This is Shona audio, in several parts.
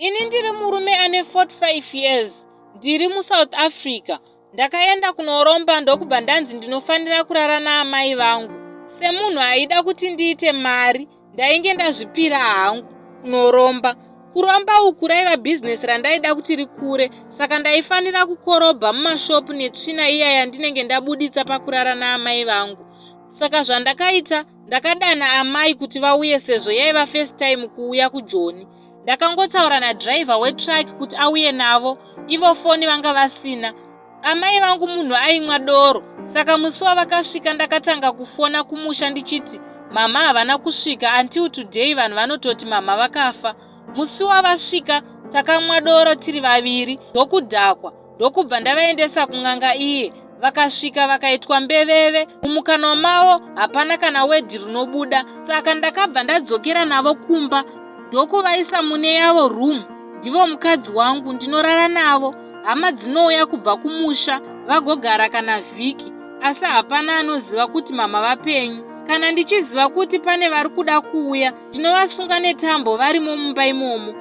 Ini ndiri murume ane 45 years, ndiri muSouth Africa. Ndakaenda kunoromba ndokubva ndanzi ndinofanira kurara naamai vangu. Semunhu aida kuti ndiite mari, ndainge ndazvipira hangu kunoromba. Kuromba uku raiva bhizinesi randaida kuti rikure, saka ndaifanira kukorobha mumashopu netsvina iya yandinenge ndabuditsa pakurara naamai vangu. Saka zvandakaita, ndakadana amai kuti vauye sezvo yaiva first time kuuya kuJoni. Ndakangotaura nadhiraivha wetraki kuti auye navo, ivo foni vanga vasina. Amai vangu munhu aimwa doro, saka musi wavakasvika ndakatanga kufona kumusha ndichiti mama havana kusvika until today vanhu vanototi mama vakafa. Musi wavasvika takamwa doro tiri vaviri, ndokudhakwa, ndokubva ndavaendesa kun'anga iye. Vakasvika vakaitwa mbeveve, mumukanwa mavo hapana kana wedhi rinobuda, saka ndakabva ndadzokera navo kumba ndokuvaisa mune yavo room. Ndivo mukadzi wangu, ndinorara navo. Hama dzinouya kubva kumusha vagogara kana vhiki, asi hapana anoziva kuti mama vapenyu. Kana ndichiziva kuti pane vari kuda kuuya, ndinovasunga netambo varimo mumba imomo.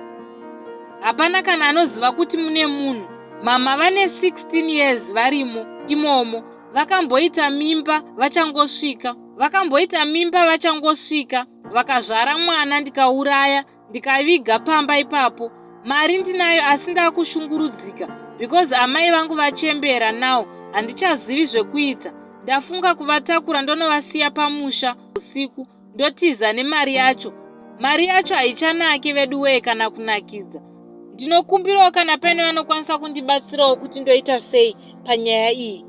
Hapana kana anoziva kuti mune munhu. Mama vane 16 years varimo imomo. Vakamboita mimba vachangosvika, vakazvara mwana ndikauraya, ndikaviga pamba ipapo. Mari ndinayo asi ndakushungurudzika because amai vangu vachembera now, handichazivi zvekuita. Ndafunga kuvatakura ndonovasiya pamusha usiku, ndotiza nemari yacho. Mari yacho haichanaki vedu weye kana kunakidza. Ndinokumbirawo kana pane vanokwanisa kundibatsirawo kuti ndoita sei panyaya iyi.